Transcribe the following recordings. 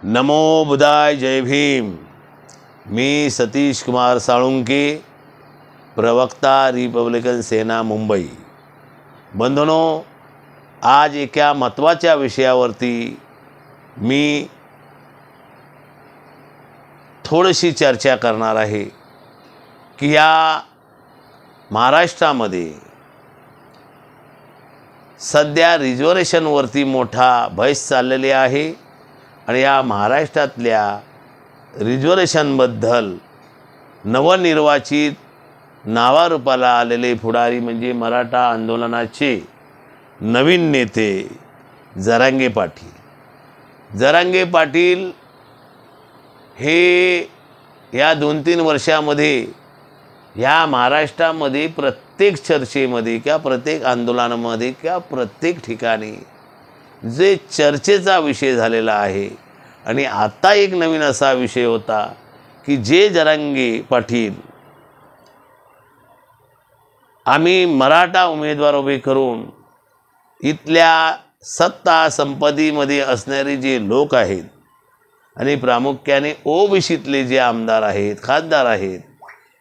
नमो बुद्धाय, जय भीम। मी सतीश कुमार साळुंके, प्रवक्ता रिपब्लिकन सेना मुंबई। बंधुनो, आज एका महत्त्वाच्या विषयावरती मी थोडीशी चर्चा करणार आहे की या महाराष्ट्रामध्ये सध्या रिझर्वेशनवरती मोठा बहस चाललेली आहे आणि या महाराष्ट्रातल्या रिझर्वेशनबद्दल नवनिर्वाचित नावारूपाला आलेले पुढारी म्हणजे मराठा आंदोलनाचे नवीन नेते जरांगे पाटील हे या 2-3 वर्षामध्ये या महाराष्ट्रामध्ये प्रत्येक चर्चेमध्ये किंवा प्रत्येक आंदोलनामध्ये किंवा प्रत्येक ठिकाणी जे चर्चेचा विषय झालेला आहे। आणि आता एक नवीन असा विषय होता की जे जरांगे पाटील आम्ही मराठा उमेदवार उभे करून इथल्या सत्ता संपत्तीमध्ये असणारे जे लोक आहेत आणि प्रामुख्याने ओबीसीतले जे आमदार आहेत, खासदार आहेत,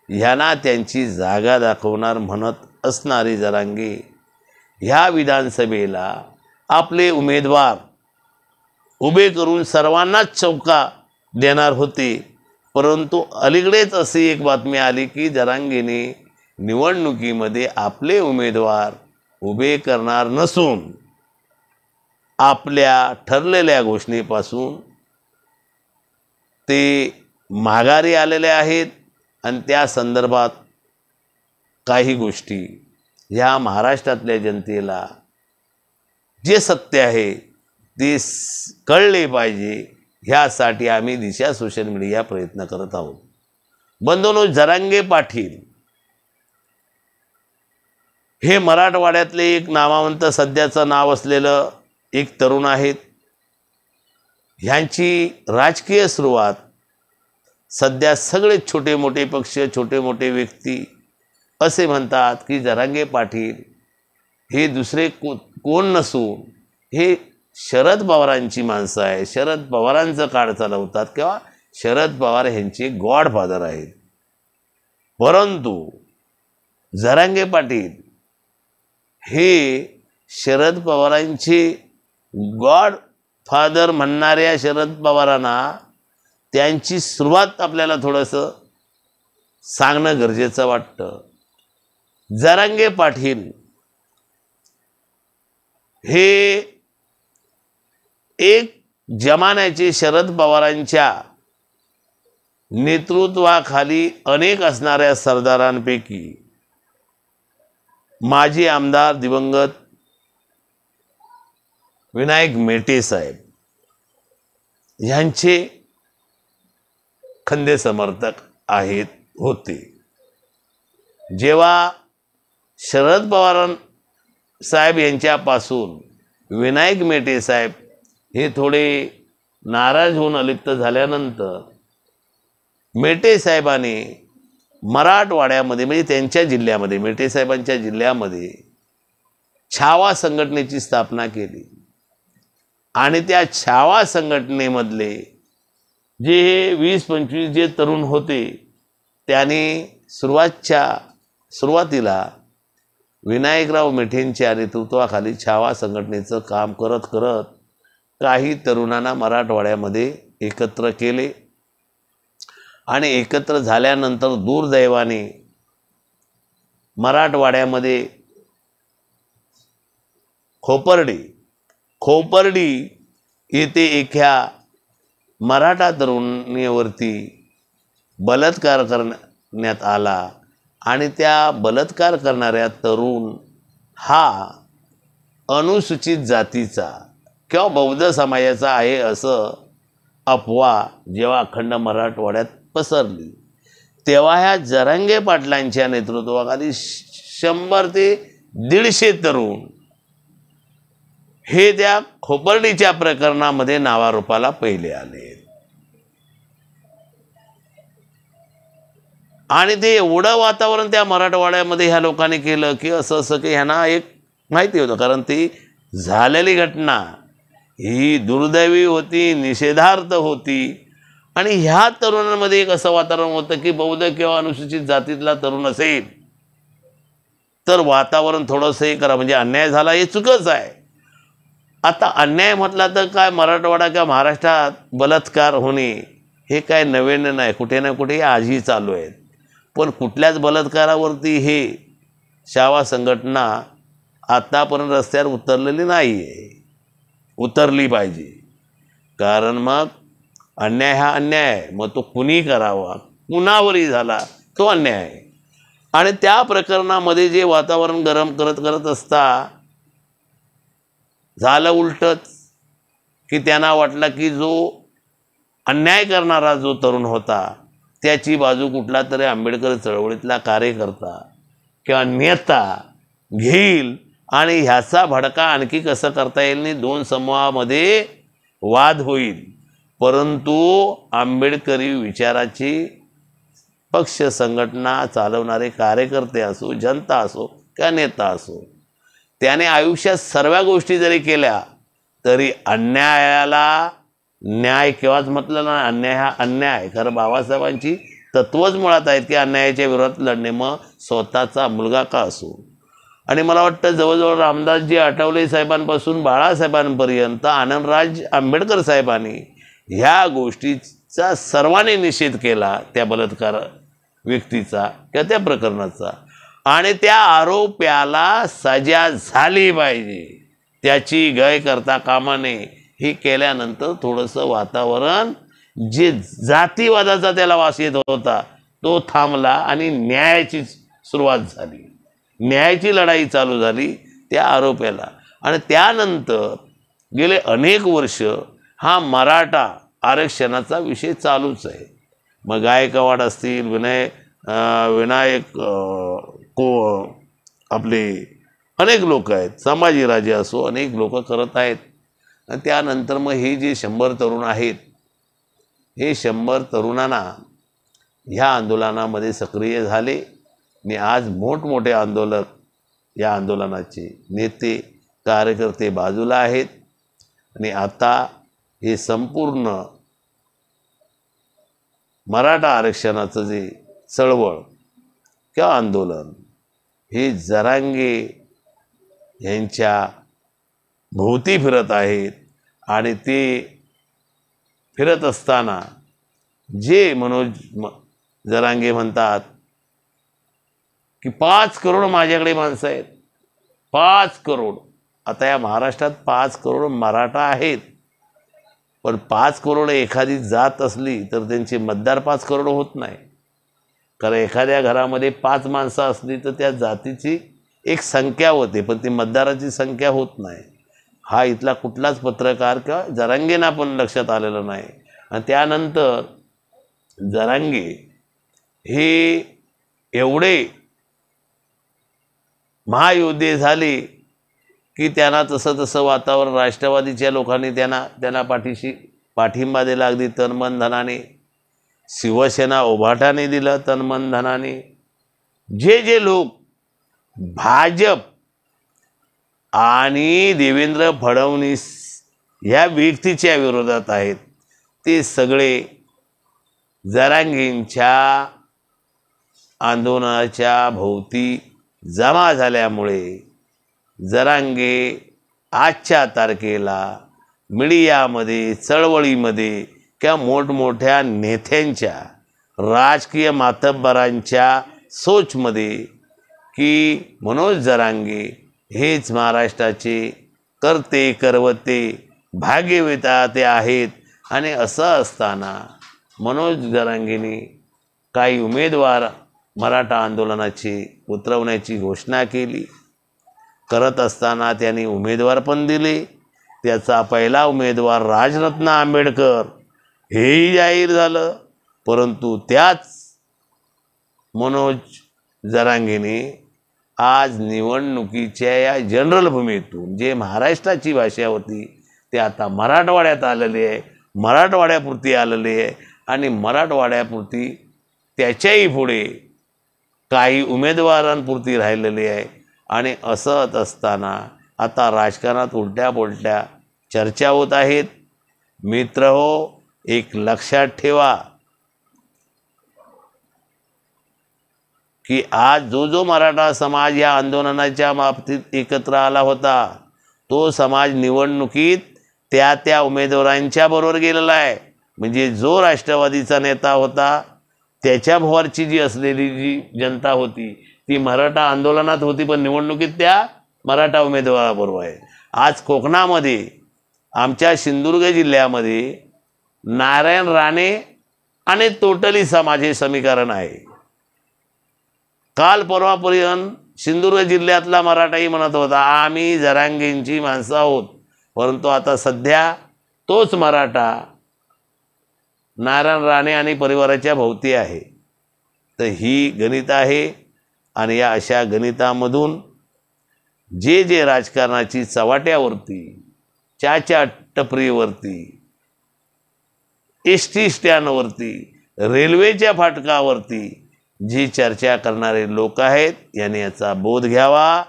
ह्यांना त्यांची जागा दाखवणार म्हणत असणारे जरांगे ह्या विधानसभेला आपले उमेदवार उभे करून सर्वांनाच चौका देणार होते। परंतु अलीकडेच अशी एक बातमी आली की जरांगेने निवडणुकीमध्ये आपले उमेदवार उभे करणार नसून आपल्या ठरलेल्या घोषणेपासून ते माघारी आलेले आहेत। आणि त्या संदर्भात काही गोष्टी ह्या महाराष्ट्रातल्या जनतेला जे सत्य आहे ते कळले पाहिजे, ह्यासाठी आम्ही दिशा सोशल मीडिया प्रयत्न करत आहोत। बंधुनो, जरांगे पाटील हे मराठवाड्यातले एक नामवंत सध्याचं नाव असलेलं एक तरुण आहेत। ह्यांची राजकीय सुरुवात सध्या सगळे छोटे मोठे पक्ष, छोटे मोठे व्यक्ती असे म्हणतात की जरांगे पाटील हे दुसरे कोण नसून हे शरद पवारांची माणसं आहे, शरद पवारांचं काळ चालवतात किंवा शरद पवार यांचे गॉडफादर आहेत। परंतु जरांगे पाटील हे शरद पवारांचे गॉडफादर म्हणणाऱ्या शरद पवारांना त्यांची सुरुवात आपल्याला थोडंसं सांगणं गरजेचं वाटतं। जरांगे पाटील हे एक जमान्याचे शरद पवारांच्या नेतृत्वाखाली अनेक असणाऱ्या सरदारांपैकी माजी आमदार दिवंगत विनायक मेटे साहेब यांचे खंदे समर्थक होते। जेव्हा शरद पवार साहेब यांच्यापासून विनायक मेटे साहेब हे थोडे नाराज होऊन अलिप्त झाल्यानंतर मेटे साहेबांनी मराठवाड्यामध्ये म्हणजे त्यांच्या जिल्ह्यामध्ये, मेटे साहेबांच्या जिल्ह्यामध्ये छावा संघटनेची स्थापना केली। आणि त्या छावा संघटनेमधले जे 20-25 जे तरुण होते त्यांनी सुरुवातीला विनायकराव मेटेंच्या नेतृत्वाखाली छावा संघटनेचं काम करत करत काही तरुणांना मराठवाड्यामध्ये एकत्र केले। आणि एकत्र झाल्यानंतर दुर्दैवाने मराठवाड्यामध्ये खोपर्डी येथे एका मराठा तरुणीवरती बलात्कार करण्यात आला। आणि त्या बलात्कार करणाऱ्या तरुण हा अनुसूचित जातीचा किंवा बौद्ध समाजाचा आहे असं अफवा जेव्हा अखंड मराठवाड्यात पसरली, तेव्हा ह्या जरांगे पाटलांच्या नेतृत्वाखाली 100 ते 150 तरुण हे त्या खोपर्डीच्या प्रकरणामध्ये नावारूपाला पहिले आले। आणि ते एवढं वातावरण त्या मराठवाड्यामध्ये ह्या लोकांनी केलं की असं की ह्यांना एक माहिती होतं, कारण ती झालेली घटना ही दुर्दैवी होती, निषेधार्थ होती. आणि ह्या तरुणांमध्ये एक असं वातावरण होतं की बौद्ध किंवा अनुसूचित जातीतला तरुण असेल तर वातावरण थोडंसं हे करा, म्हणजे अन्याय झाला हे चुकच आहे. आता अन्याय म्हटला तर काय, मराठवाडा किंवा महाराष्ट्रात बलात्कार होणे हे काय नवीन नाही, कुठे ना कुठे आजही चालू आहेत. पण कुठल्याच बलात्कारावरती हे शावा संघटना आतापर्यंत रस्त्यावर उतरलेली नाही आहे. उतरली पाहिजे. कारण मग अन्याय हा अन्याय आहे, मग तो कुणी करावा, कुणावरही झाला तो अन्याय आहे. आणि त्या प्रकरणामध्ये जे वातावरण गरम करत असता झालं उलटच, की त्यांना वाटलं की जो अन्याय करणारा जो तरुण होता त्याची बाजू कुठला तरी आंबेडकर चळवळीतला कार्यकर्ता किंवा नेता घेईल आणि ह्याचा भडका आणखी कसं करता येईल नाही, दोन समूहामध्ये वाद होईल. परंतु आंबेडकरी विचाराची पक्ष संघटना चालवणारे कार्यकर्ते असो, जनता असो किंवा नेता असो, त्याने आयुष्यात सर्व गोष्टी जरी केल्या तरी अन्यायाला न्याय केव्हाच म्हटलं ना, अन्याय हा अन्याय. खरं बाबासाहेबांची तत्वच मुळात आहेत की अन्यायाच्या विरोधात लढणे, मग स्वतःचा मुलगा का असो. आणि मला वाटतं जवळजवळ रामदासजी आठवले साहेबांपासून बाळासाहेबांपर्यंत आनंदराज आंबेडकर साहेबांनी ह्या गोष्टीचा सर्वांनी निषेध केला, त्या बलात्कार व्यक्तीचा किंवा त्या प्रकरणाचा. आणि त्या आरोप्याला सजा झाली पाहिजे, त्याची गय करता कामा नये. हे केल्यानंतर थोडंसं वातावरण जे जातीवादाचा त्याला वास येत होता तो थांबला आणि न्यायाची सुरुवात झाली, न्यायाची लढाई चालू झाली त्या आरोप्याला. आणि त्यानंतर गेले अनेक वर्ष हा मराठा आरक्षणाचा विषय चालूच आहे. मग गायकवाड असतील, विनायक आपले अनेक लोक आहेत, संभाजीराजे असो, अनेक लोक करत आहेत. आणि त्यानंतर मग हे जे 100 तरुण आहेत, हे 100 तरुणांना ह्या आंदोलनामध्ये सक्रिय झाले आणि आज मोठमोठे आंदोलक, या आंदोलनाचे नेते कार्यकर्ते बाजूला आहेत. आणि आता हे संपूर्ण मराठा आरक्षणाचं जे चळवळ किंवा आंदोलन हे जरांगे यांच्या भोवती फिरत आहेत. आणि ते फिरत असताना जे मनोज जरांगे म्हणतात की 5 करोड माझ्याकडे माणसं आहेत, 5 करोड. आता या महाराष्ट्रात 5 करोड मराठा आहेत, पण 5 करोड एखादी जात असली तर त्यांचे मतदार 5 करोड होत नाही. कारण एखाद्या घरामध्ये 5 माणसं असली तर त्या जातीची एक संख्या होते, पण ती मतदाराची संख्या होत नाही. हा इथला कुठलाच पत्रकार किंवा जरांगेंना पण लक्षात आलेलं नाही. आणि त्यानंतर जरांगे हे एवढे महायोद्धे झाले की त्यांना तसं वातावरण राष्ट्रवादीच्या लोकांनी त्यांना पाठिंबा दिला, अगदी तनमन धनाने. शिवसेना उभाटाने दिलं तनमन धनाने. जे लोक भाजप आणि देवेंद्र फडणवीस ह्या व्यक्तीच्या विरोधात आहेत ते सगळे जरांगेंच्या आंदोलनाच्या भोवती जमा झाल्यामुळे जरांगे आजच्या तारखेला मीडियामध्ये, चळवळीमध्ये किंवा मोठमोठ्या नेत्यांच्या, राजकीय मातब्बरांच्या सोचमध्ये की मनोज जरांगे हेच महाराष्ट्राचे करते करवते भाग्यविधाते आहेत. आणि असं असताना मनोज जरांगेंनी काही उमेदवार मराठा आंदोलनाची उतरवण्याची घोषणा केली. करत असताना त्यांनी उमेदवार पण दिले. त्याचा पहिला उमेदवार राजरत्न आंबेडकर हेही जाहीर झालं. परंतु त्याच मनोज जरांगेने आज निवडणुकीच्या या जनरल भूमीतून जे महाराष्ट्राची भाषा होती ते आता मराठवाड्यात आलेली आहे, मराठवाड्यापुरती आलेली आहे. आणि मराठवाड्यापुरती त्याच्याही पुढे काही उमेदवारांपुरती राहिलेली आहे. आणि असं असताना आता राजकारणात उलट्या पोलट्या चर्चा होत आहेत। मित्र हो, एक लक्षात ठेवा की आज जो मराठा समाज या आंदोलनाच्या बाबतीत एकत्र आला होता, तो समाज निवडणुकीत त्या उमेदवारांच्या बरोबर गेलेला आहे। म्हणजे जो राष्ट्रवादीचा नेता होता त्याच्या भोवरची जी असलेली जी जनता होती ती मराठा आंदोलनात होती, पण निवडणुकीत त्या मराठा उमेदवाराबरोबर आहे। आज कोकणामध्ये आमच्या सिंधुदुर्ग जिल्ह्यामध्ये नारायण राणे आणि टोटली समाज हे समीकरण आहे। काल परवापर्यंत सिंधुदुर्ग जिल्ह्यातला मराठाही म्हणत होता आम्ही जरांगेंची माणसं आहोत, परंतु आता सध्या तोच मराठा नारायण राणे आणि परिवाराच्या भोवती आहे। तर ही गणित आहे आणि या अशा गणितामधून जे राजकारणाची चव्हाट्यावरती, चाच्या टपरीवरती, एसटी स्टँडवरती, रेल्वेच्या फाटकावरती जी चर्चा करणारे लोक आहेत यांनी याचा बोध घ्यावा,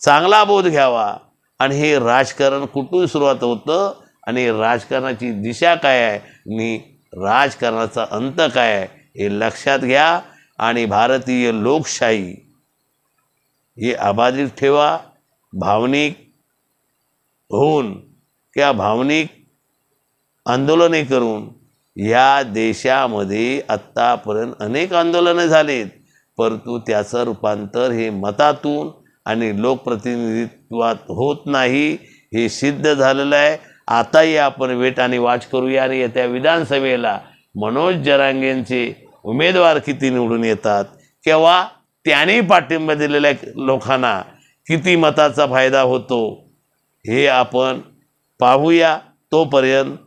चांगला बोध घ्यावा। आणि हे राजकारण कुठून सुरुवात होतं आणि राजकारणाची दिशा काय आहे आणि राजकारणाचा अंत काय आहे हे लक्षात घ्या आणि भारतीय लोकशाही हे अबाधित ठेवा। भावनिक होऊन किंवा भावनिक आंदोलने करून या देशामध्ये आत्तापर्यंत अनेक आंदोलनं झालीत, परंतु त्याचं रूपांतर हे मतातून आणि लोकप्रतिनिधित्वात होत नाही, हे सिद्ध झालेलं आहे। आताही आपण वेट आणि वाच करूया आणि येत्या विधानसभेला मनोज जरांगेंचे उमेदवार किती निवडून येतात किंवा त्यांनी पाठिंबा दिलेल्या लोकांना किती मताचा फायदा होतो हे आपण पाहूया। तोपर्यंत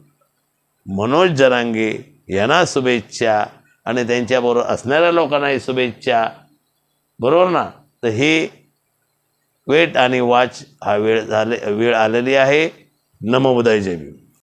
मनोज जरांगे यांना शुभेच्छा आणि त्यांच्याबरोबर असणाऱ्या लोकांनाही शुभेच्छा, बरोबर ना। तर हे वेट आणि वाच हा वेळ आलेली आहे। नमो बुद्धाय, जय भीम।